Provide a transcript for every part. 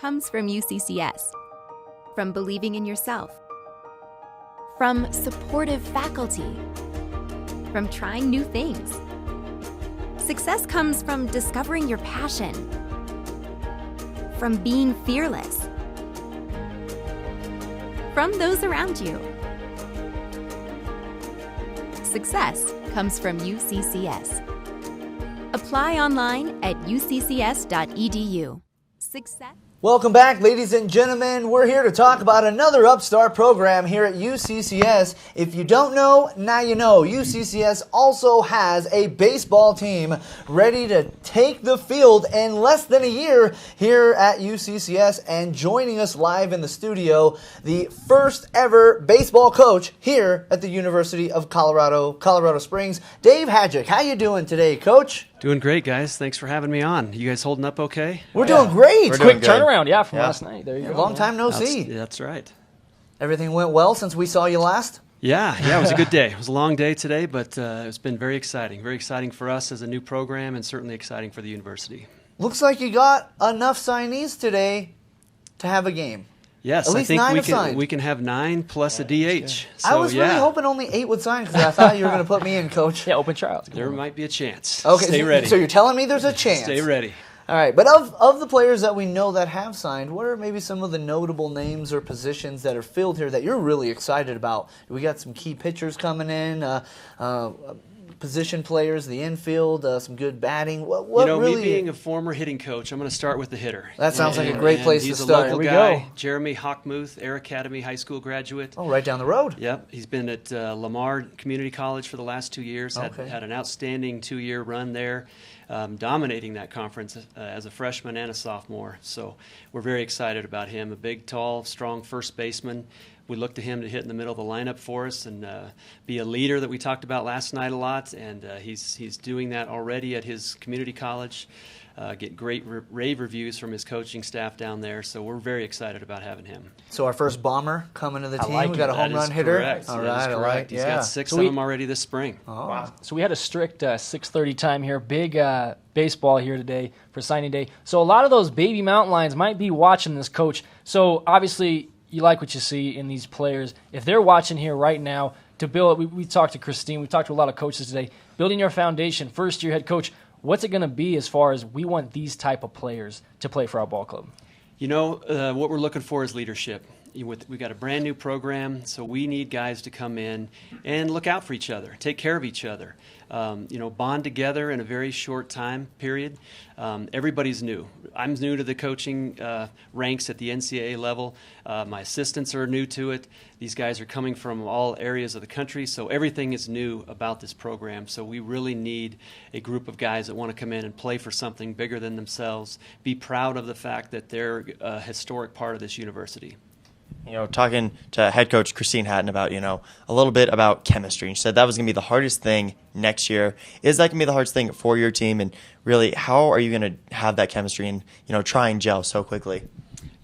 comes from UCCS. From believing in yourself. From supportive faculty. From trying new things. Success comes from discovering your passion. From being fearless. From those around you. Success comes from UCCS. Apply online at uccs.edu. Success. Welcome back, ladies and gentlemen. We're here to talk about another Upstart program here at UCCS. If you don't know, now you know. UCCS also has a baseball team ready to take the field in less than a year here at UCCS. And joining us live in the studio, the first ever baseball coach here at the University of Colorado Springs, Dave Hajek. How you doing today, Coach? Doing great, guys. Thanks for having me on. You guys holding up okay? We're doing great. We're doing good. Turnaround, from last night. There you go. Long time no see. That's right. Everything went well since we saw you last? Yeah, it was a good day. It was a long day today, but it's been very exciting. Very exciting for us as a new program and certainly exciting for the university. Looks like you got enough signees today to have a game. Yes, At least I nine think we can have 9 plus a DH. So, I was really hoping only 8 would sign because I thought you were going to put me in, Coach. Yeah, open tryouts. There might be a chance. Okay, Stay ready. So you're telling me there's a chance. Stay ready. All right, but of the players that we know that have signed, what are maybe some of the notable names or positions that are filled here that you're really excited about? We got some key pitchers coming in, position players, the infield, some good batting. What really? Me being a former hitting coach, I'm going to start with the hitter. That sounds like a great place to start. He's a local guy, Jeremy Hockmuth, Air Academy High School graduate. Oh, right down the road. Yep, he's been at Lamar Community College for the last 2 years. Okay. Had an outstanding 2-year run there. Dominating that conference as a freshman and a sophomore. So we're very excited about him. A big, tall, strong first baseman. We look to him to hit in the middle of the lineup for us and be a leader that we talked about last night a lot. And he's doing that already at his community college. Get great rave reviews from his coaching staff down there. So we're very excited about having him. So our first bomber coming to the team. Like we got a home run hitter. Correct. All that right, is correct. He's got 6 of them already this spring. Oh. Wow. So we had a strict 6:30 time here. Big baseball here today for signing day. So a lot of those baby mountain lions might be watching this, Coach. So obviously you like what you see in these players. If they're watching here right now to build, we talked to Christine. We talked to a lot of coaches today. Building your foundation, first-year head coach. What's it going to be as far as we want these type of players to play for our ball club? What we're looking for is leadership. We've got a brand new program, so we need guys to come in and look out for each other, take care of each other, bond together in a very short time period. Everybody's new. I'm new to the coaching ranks at the NCAA level. My assistants are new to it. These guys are coming from all areas of the country, so everything is new about this program. So we really need a group of guys that want to come in and play for something bigger than themselves, be proud of the fact that they're a historic part of this university. Talking to head coach Christine Hatton about, a little bit about chemistry. And she said that was going to be the hardest thing next year. Is that going to be the hardest thing for your team? And really, how are you going to have that chemistry and, try and gel so quickly?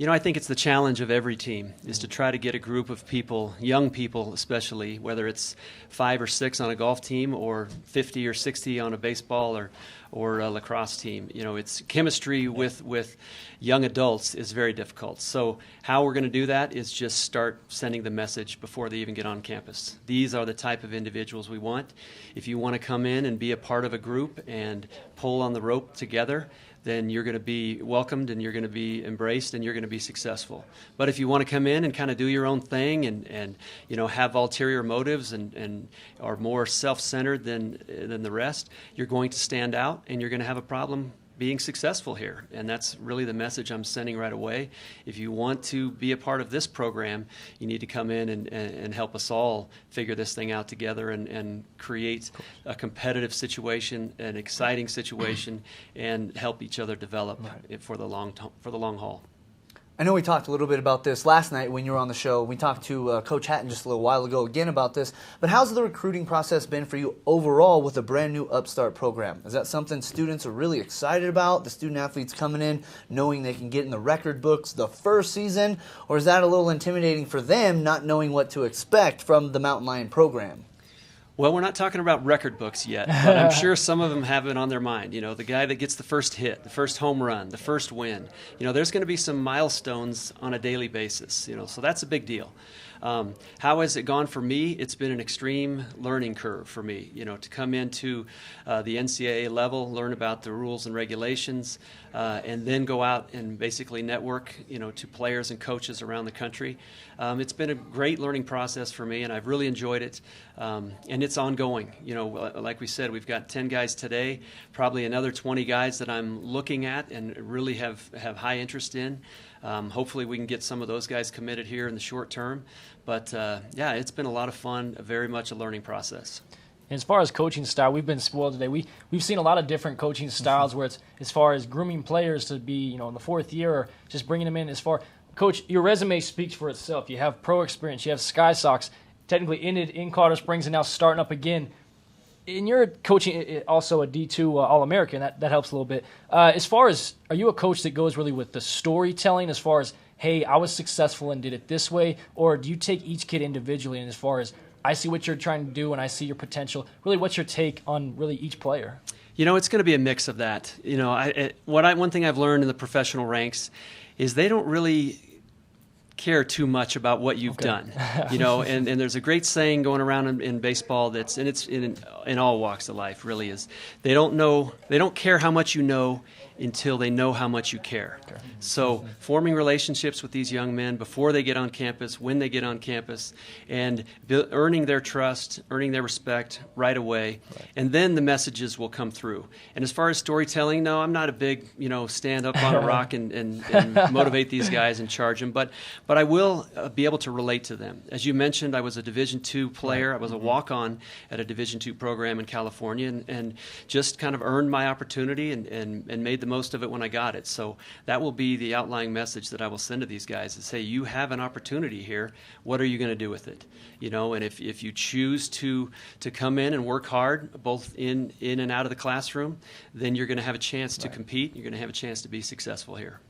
I think it's the challenge of every team is to try to get a group of people, young people especially, whether it's 5 or 6 on a golf team or 50 or 60 on a baseball or a lacrosse team. It's chemistry with young adults is very difficult. So how we're going to do that is just start sending the message before they even get on campus. These are the type of individuals we want. If you want to come in and be a part of a group and pull on the rope together, then you're going to be welcomed and you're going to be embraced and you're going to be successful. But if you want to come in and kind of do your own thing and have ulterior motives and are more self-centered than the rest, you're going to stand out and you're going to have a problem being successful here. And that's really the message I'm sending right away. If you want to be a part of this program, you need to come in and help us all figure this thing out together and create a competitive situation, an exciting situation, and help each other develop it for the long haul. I know we talked a little bit about this last night when you were on the show. We talked to Coach Hatton just a little while ago again about this. But how's the recruiting process been for you overall with a brand new Upstart program? Is that something students are really excited about, the student athletes coming in knowing they can get in the record books the first season? Or is that a little intimidating for them not knowing what to expect from the Mountain Lion program? Well, we're not talking about record books yet, but I'm sure some of them have it on their mind. You know, the guy that gets the first hit, the first home run, the first win. You know, there's going to be some milestones on a daily basis, you know, so that's a big deal. How has it gone for me? It's been an extreme learning curve for me, you know, to come into the NCAA level, learn about the rules and regulations, and then go out and basically network, you know, to players and coaches around the country. It's been a great learning process for me, and I've really enjoyed it. And it's ongoing. You know, like we said, we've got 10 guys today, probably another 20 guys that I'm looking at and really have high interest in. Hopefully we can get some of those guys committed here in the short term. But, yeah, it's been a lot of fun, very much a learning process. And as far as coaching style, we've been spoiled today. We've seen a lot of different coaching styles where it's as far as grooming players to be, you know, in the fourth year or just bringing them in as far. Coach, your resume speaks for itself. You have pro experience. You have Sky Sox, technically ended in Colorado Springs and now starting up again. In your coaching, also a D2 All-American, that helps a little bit. As far as, are you a coach that goes really with the storytelling as far as, hey, I was successful and did it this way, or do you take each kid individually and as far as, I see what you're trying to do and I see your potential, really what's your take on really each player? You know, it's going to be a mix of that. You know, one thing I've learned in the professional ranks is they don't really care too much about what you've done, you know, and there's a great saying going around in baseball that's, and it's in all walks of life really, is they don't care how much you know until they know how much you care. Okay. So forming relationships with these young men before they get on campus, when they get on campus, and earning their trust, earning their respect right away, and then the messages will come through. And as far as storytelling, no, I'm not a big, you know, stand up on a rock and motivate these guys and charge them, but I will be able to relate to them. As you mentioned, I was a Division II player. I was a walk-on at a Division II program in California and just kind of earned my opportunity and made the most of it when I got it. So that will be the outlying message that I will send to these guys is, hey, you have an opportunity here. What are you going to do with it? You know, and if you choose to come in and work hard, both in and out of the classroom, then you're going to have a chance to compete. You're going to have a chance to be successful here.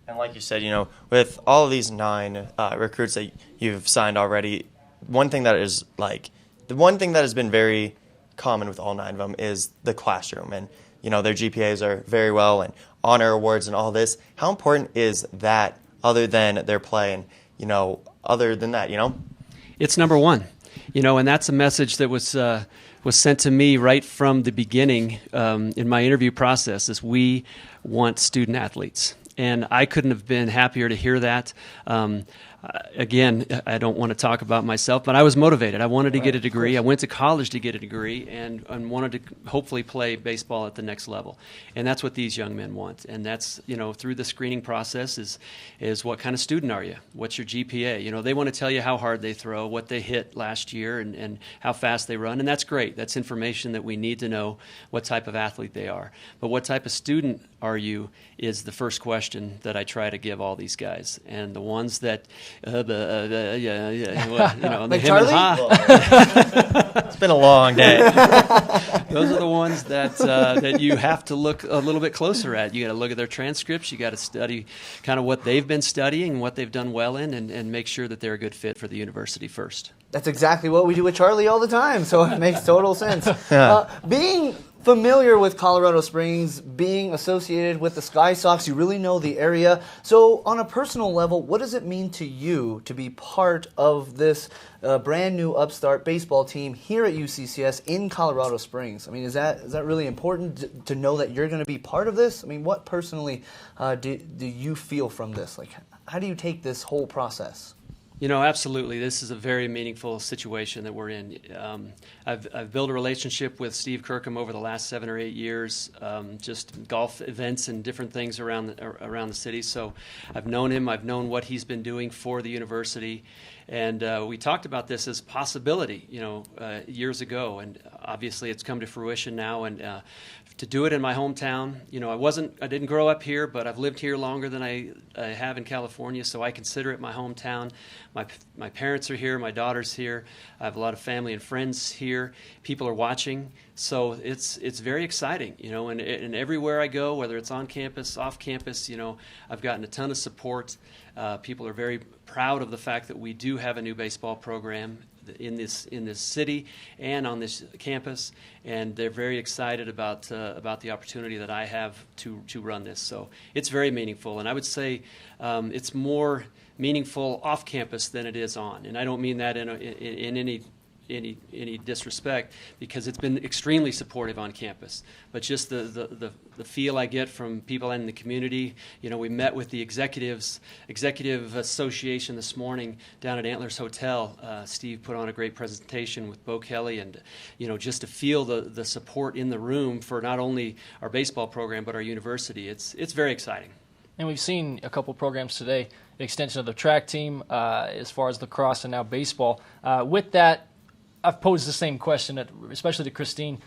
And like you said, you know, with all of these 9 recruits that you've signed already, the one thing that has been very common with all 9 of them is the classroom. And, you know, their GPAs are very well and honor awards and all this. How important is that other than their play and, you know, other than that, you know? It's number one, you know, and that's a message that was sent to me right from the beginning in my interview process is we want student athletes. And I couldn't have been happier to hear that. Again, I don't want to talk about myself, but I was motivated. I wanted to get a degree. I went to college to get a degree and wanted to hopefully play baseball at the next level. And that's what these young men want. And that's, you know, through the screening process is what kind of student are you? What's your GPA? You know, they want to tell you how hard they throw, what they hit last year, and how fast they run. And that's great. That's information that we need to know what type of athlete they are. But what type of student are you is the first question that I try to give all these guys. And the ones that you know, like him and ha. It's been a long day. Those are the ones that you have to look a little bit closer at. You got to look at their transcripts. You got to study kind of what they've been studying, what they've done well in, and make sure that they're a good fit for the university first. That's exactly what we do with Charlie all the time, so it makes total sense. Being familiar with Colorado Springs, being associated with the Sky Sox, you really know the area. So on a personal level, what does it mean to you to be part of this brand new Upstart baseball team here at UCCS in Colorado Springs? I mean, is that really important to know that you're going to be part of this? I mean, what personally do you feel from this? Like, how do you take this whole process? You know, absolutely. This is a very meaningful situation that we're in. I've built a relationship with Steve Kirkham over the last 7 or 8 years, just golf events and different things around the city. So I've known him. I've known what he's been doing for the university. And we talked about this as possibility, you know, years ago. And obviously it's come to fruition now. And to do it in my hometown, you know, I didn't grow up here, but I've lived here longer than I have in California, so I consider it my hometown. My parents are here, my daughter's here. I have a lot of family and friends here. People are watching, so it's very exciting, you know. And everywhere I go, whether it's on campus, off campus, you know, I've gotten a ton of support. People are very proud of the fact that we do have a new baseball program. in this city and on this campus, and they're very excited about the opportunity that I have to run this. So it's very meaningful, and I would say it's more meaningful off campus than it is on. And I don't mean that in any disrespect, because it's been extremely supportive on campus. But just the feel I get from people in the community. We met with the executive association this morning down at Antlers Hotel. Steve put on a great presentation with Bo Kelly, and just to feel the support in the room for not only our baseball program but our university. It's very exciting. And we've seen a couple programs today, the extension of the track team, as far as lacrosse and now baseball. With that, I've posed the same question, especially to Christine,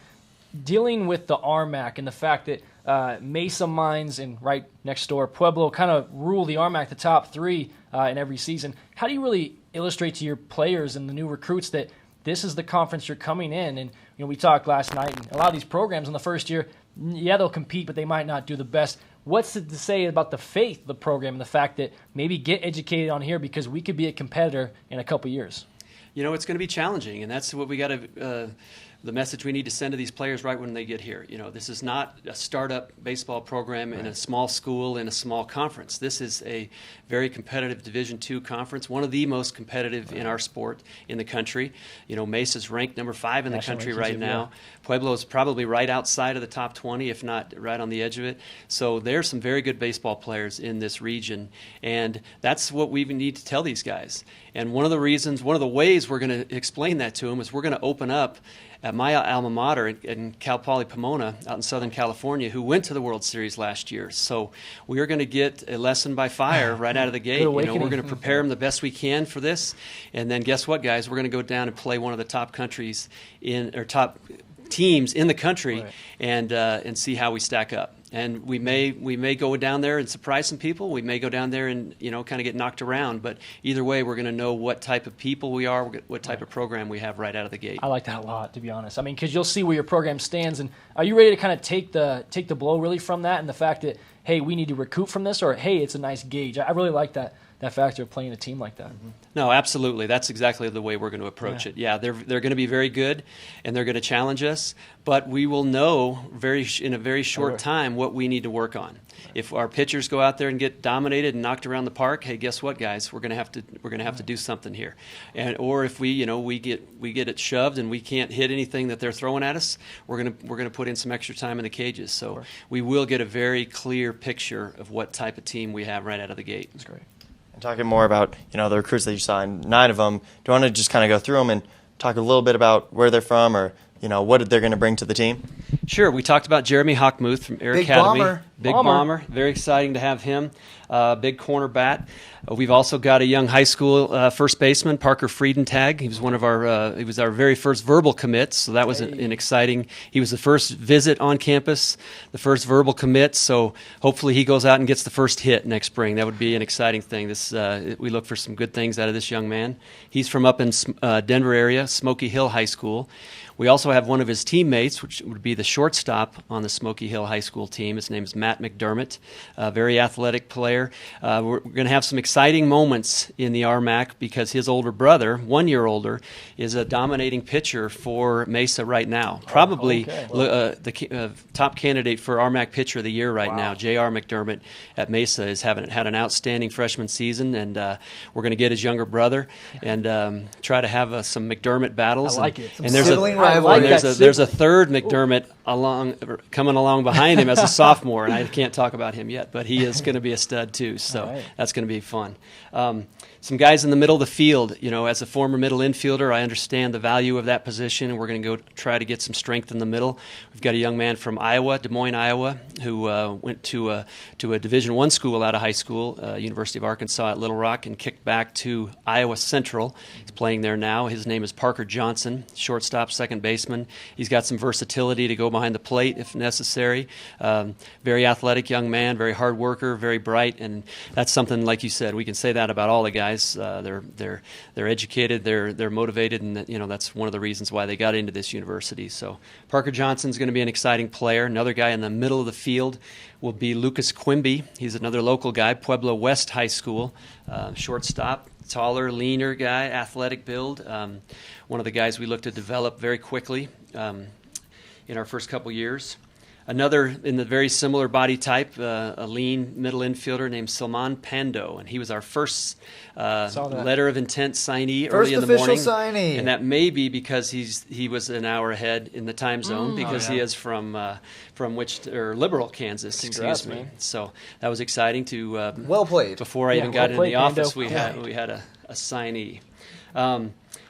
dealing with the RMAC and the fact that Mesa Mines and right next door Pueblo kind of rule the RMAC, the top three in every season. How do you really illustrate to your players and the new recruits that this is the conference you're coming in? And we talked last night, and a lot of these programs in the first year, yeah, they'll compete, but they might not do the best. What's it to say about the faith of the program and the fact that maybe get educated on here because we could be a competitor in a couple years? It's going to be challenging, and that's what we got to the message we need to send to these players right when they get here. This is not a startup baseball program in a small school in a small conference. This is a very competitive Division II conference, one of the most competitive in our sport in the country. Mesa's ranked number 5 in the country right now. Pueblo is probably right outside of the top 20, if not right on the edge of it. So there's some very good baseball players in this region, and that's what we need to tell these guys. And one of the ways we're going to explain that to them is we're going to open up at my alma mater in Cal Poly Pomona out in Southern California, who went to the World Series last year. So we are going to get a lesson by fire right out of the gate. We're going to prepare them the best we can for this. And then guess what, guys? We're going to go down and play one of the top top teams in the country, right, and see how we stack up. And we may go down there and surprise some people. We may go down there and kind of get knocked around. But either way, we're going to know what type of people we are, what type of program we have right out of the gate. I like that a lot, to be honest. I mean, because you'll see where your program stands, and are you ready to kind of take the blow really from that, and the fact that, hey, we need to recoup from this, or hey, it's a nice gauge. I really like that factor of playing a team like that. Mm-hmm. No, absolutely. That's exactly the way we're going to approach it. Yeah, they're going to be very good, and they're going to challenge us, but we will know in a very short time what we need to work on. If our pitchers go out there and get dominated and knocked around the park, hey, guess what, guys? We're going to have to do something here. Or if we get it shoved and we can't hit anything that they're throwing at us, we're going to put in some extra time in the cages. So we will get a very clear picture of what type of team we have right out of the gate. That's great. And talking more about the recruits that you saw, 9 of them. Do you want to just kind of go through them and talk a little bit about where they're from, or what they're going to bring to the team? Sure. We talked about Jeremy Hockmuth from Air Academy. Big bomber. Very exciting to have him. Big corner bat. We've also got a young high school first baseman, Parker Friedentag. He was he was our very first verbal commit, so that was an exciting. He was the first visit on campus, the first verbal commit. So hopefully he goes out and gets the first hit next spring. That would be an exciting thing. We look for some good things out of this young man. He's from up in Denver area, Smoky Hill High School. We also have one of his teammates, which would be the shortstop on the Smoky Hill High School team. His name is Matt McDermott, a very athletic player. We're going to have some exciting moments in the RMAC because his older brother, 1 year older, is a dominating pitcher for Mesa right now. Probably the top candidate for RMAC Pitcher of the Year right now. J.R. McDermott at Mesa has had an outstanding freshman season, and we're going to get his younger brother and try to have some McDermott battles. I like it. And there's there's a third McDermott coming along behind him as a sophomore, and I can't talk about him yet, but he is going to be a stud too. So that's going to be fun. Some guys in the middle of the field. As a former middle infielder, I understand the value of that position, and we're going to go try to get some strength in the middle. We've got a young man from Iowa, Des Moines, Iowa, who went to a Division I school out of high school, University of Arkansas at Little Rock, and kicked back to Iowa Central. He's playing there now. His name is Parker Johnson, shortstop, second baseman. He's got some versatility to go behind the plate if necessary. Very athletic young man, very hard worker, very bright, and that's something, like you said, we can say that about all the guys. They're educated, they're motivated, and that's one of the reasons why they got into this university. So Parker Johnson's going to be an exciting player. Another guy in the middle of the field will be Lucas Quimby. He's another local guy, Pueblo West High School, shortstop. taller, leaner guy, athletic build. One of the guys we look to develop very quickly in our first couple years. Another in the very similar body type, a lean middle infielder named Salman Pando, and he was our first letter of intent signee early in the morning. First official signee. And that may be because he was an hour ahead in the time zone because he is from Liberal, Kansas. Congrats, excuse me. man. So that was exciting to well played. Before I even got into the office, we had a signee.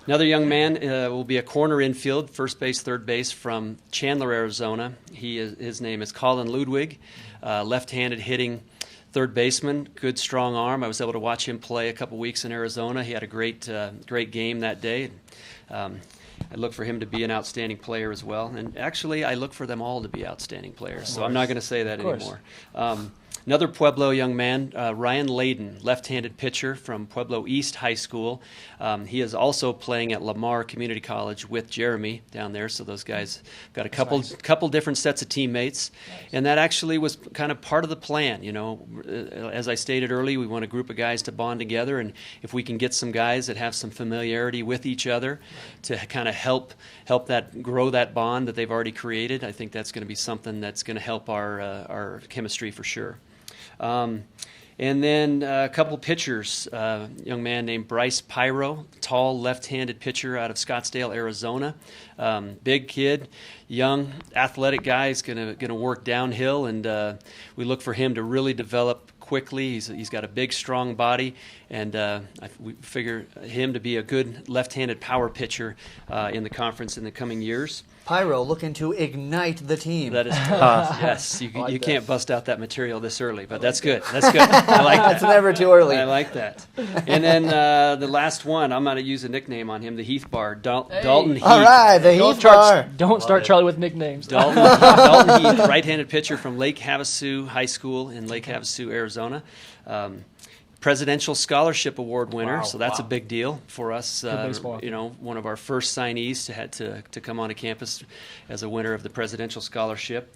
Another young man will be a corner infield, first base, third base from Chandler, Arizona. His name is Colin Ludwig, left-handed hitting third baseman, good strong arm. I was able to watch him play a couple weeks in Arizona. He had a great game that day. I look for him to be an outstanding player as well. And actually, I look for them all to be outstanding players, so I'm not going to say that anymore. Another Pueblo young man, Ryan Layden, left-handed pitcher from Pueblo East High School. He is also playing at Lamar Community College with Jeremy down there, so those guys got a couple different sets of teammates. And that actually was kind of part of the plan. You know, as I stated earlier, we want a group of guys to bond together, and if we can get some guys that have some familiarity with each other to kind of help that grow that bond that they've already created, I think that's going to be something that's going to help our chemistry for sure. And then a couple pitchers, a young man named Bryce Pyro, tall left-handed pitcher out of Scottsdale, Arizona. Big kid, young, athletic guy. He's gonna work downhill, and we look for him to really develop quickly. He's got a big, strong body, and we figure him to be a good left-handed power pitcher in the conference in the coming years. Pyro looking to ignite the team. That is yes. You can't bust out that material this early, but that's good. That's good. I like that. It's never too early. I like that. And then the last one, I'm going to use a nickname on him, the Heath Bar, Dalton Heath. All right, the Heath Bar. Don't start Charlie with nicknames. Dalton Heath, right-handed pitcher from Lake Havasu High School in Lake Havasu, Arizona. Presidential Scholarship Award winner, so that's a big deal for us. One of our first signees to come onto campus as a winner of the Presidential Scholarship.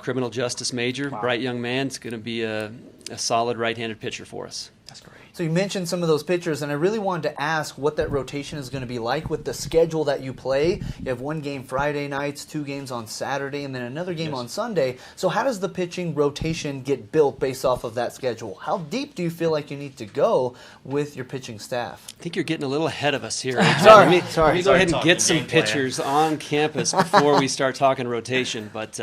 Criminal justice major, bright young man. It's going to be a solid right-handed pitcher for us. That's great. So you mentioned some of those pitchers, and I really wanted to ask what that rotation is going to be like with the schedule that you play. You have one game Friday nights, 2 games on Saturday, and then another game on Sunday. So how does the pitching rotation get built based off of that schedule? How deep do you feel like you need to go with your pitching staff? I think you're getting a little ahead of us here. Sorry. Let me go ahead and get some pitchers on campus before we start talking rotation. But,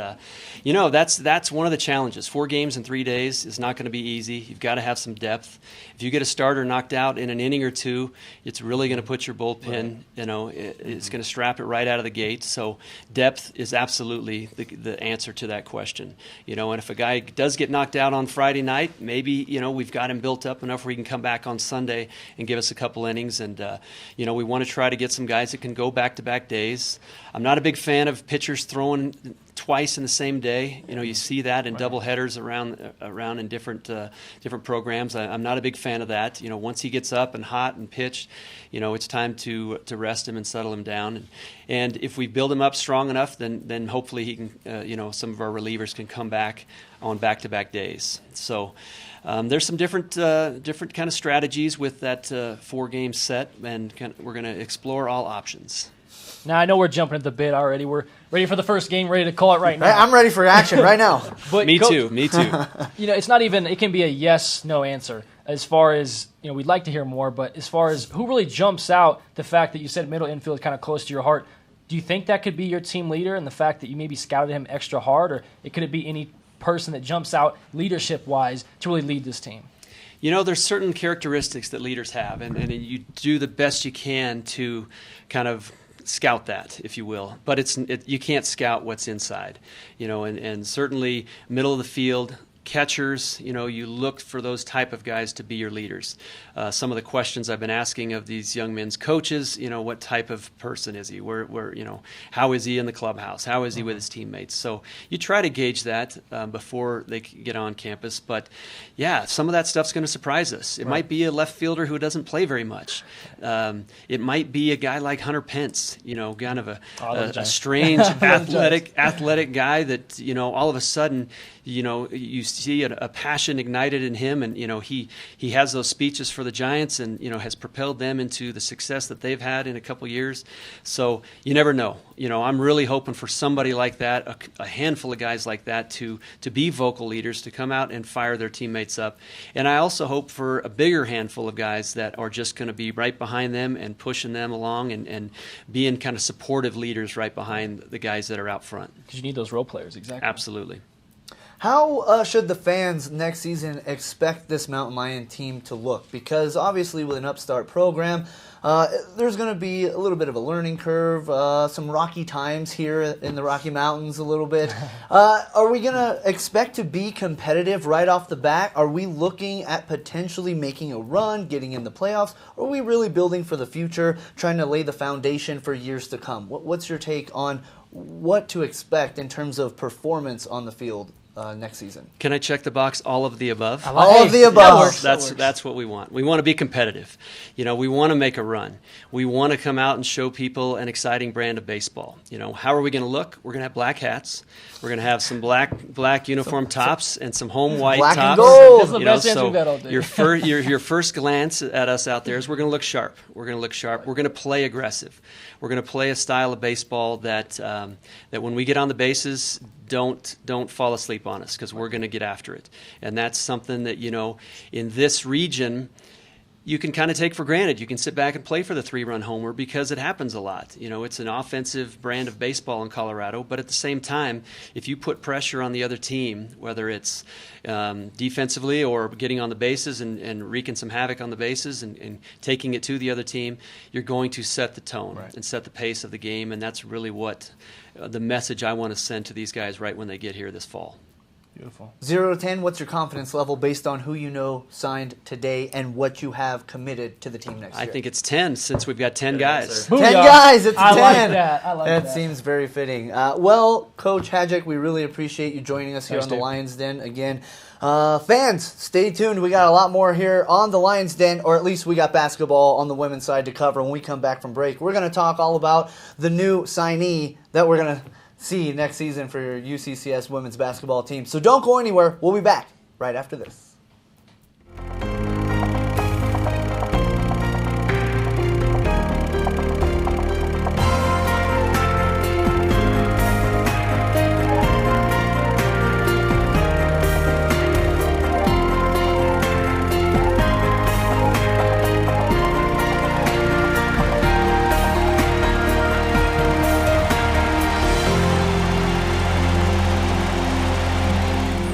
that's one of the challenges. 4 games in 3 days is not going to be easy. You've got to have some depth. If you get a starter knocked out in an inning or two, it's really going to put your bullpen, it's going to strap it right out of the gate. So depth is absolutely the answer to that question. And if a guy does get knocked out on Friday night, maybe, we've got him built up enough where he can come back on Sunday and give us a couple innings. And, we want to try to get some guys that can go back-to-back days. I'm not a big fan of pitchers throwing twice in the same day. You see that in double headers around in different programs. I'm not a big fan of that. Once he gets up and hot and pitched, it's time to rest him and settle him down. And if we build him up strong enough, then hopefully he can, some of our relievers can come back on back-to-back days. So there's some different kind of strategies with that 4-game set, and we're going to explore all options. Now, I know we're jumping at the bit already. We're ready for the first game, ready to call it right now. I'm ready for action right now. But Me Coach, too. It's not even, it can be a yes, no answer. As far as, we'd like to hear more, but as far as who really jumps out, the fact that you said middle infield is kind of close to your heart, do you think that could be your team leader, and the fact that you maybe scouted him extra hard, or could it be any person that jumps out leadership-wise to really lead this team? There's certain characteristics that leaders have, and you do the best you can to kind of scout that, if you will, but you can't scout what's inside, and certainly middle of the field, catchers, you look for those type of guys to be your leaders. Some of the questions I've been asking of these young men's coaches, what type of person is he? Where how is he in the clubhouse? How is he with his teammates? So you try to gauge that before they get on campus. But yeah, some of that stuff's going to surprise us. It might be a left fielder who doesn't play very much. It might be a guy like Hunter Pence, kind of a strange athletic guy that all of a sudden you see a passion ignited in him, and he has those speeches for the Giants, and has propelled them into the success that they've had in a couple years. So you never know. I'm really hoping for somebody like that, a handful of guys like that, to be vocal leaders, to come out and fire their teammates up. And I also hope for a bigger handful of guys that are just going to be right behind them and pushing them along, and being kind of supportive leaders right behind the guys that are out front. Because you need those role players, exactly. Absolutely. How should the fans next season expect this Mountain Lion team to look? Because obviously with an Upstart program, there's going to be a little bit of a learning curve, some rocky times here in the Rocky Mountains a little bit. Are we going to expect to be competitive right off the bat? Are we looking at potentially making a run, getting in the playoffs? Or are we really building for the future, trying to lay the foundation for years to come? What's your take on what to expect in terms of performance on the field next season? Can I check the box? All of the above. All of the above. That's what we want. We want to be competitive. We want to make a run. We want to come out and show people an exciting brand of baseball. How are we going to look? We're going to have black hats. We're going to have some black uniform tops and some home white black tops. and gold. That's the best answer we've got all day. Your first glance at us out there is we're going to look sharp. We're going to look sharp. We're going to play aggressive. We're going to play a style of baseball that when we get on the bases, don't fall asleep on us, because we're going to get after it. And that's something that, in this region, you can kind of take for granted. You can sit back and play for the 3-run homer because it happens a lot. It's an offensive brand of baseball in Colorado, but at the same time, if you put pressure on the other team, whether it's defensively or getting on the bases and wreaking some havoc on the bases and taking it to the other team, you're going to set the tone and set the pace of the game, and that's really what the message I want to send to these guys right when they get here this fall. Beautiful. 0 to 10, what's your confidence level based on who signed today and what you have committed to the team next year? I think it's 10, since we've got 10 guys. 10 guys, it's a 10. I like that. I like that. That seems very fitting. Well, Coach Hajek, we really appreciate you joining us here Thanks, on the Dave. Lions Den again. Fans, stay tuned. We got a lot more here on the Lions Den, or at least we got basketball on the women's side to cover when we come back from break. We're going to talk all about the new signee that we're going to see next season for your UCCS women's basketball team. So don't go anywhere. We'll be back right after this.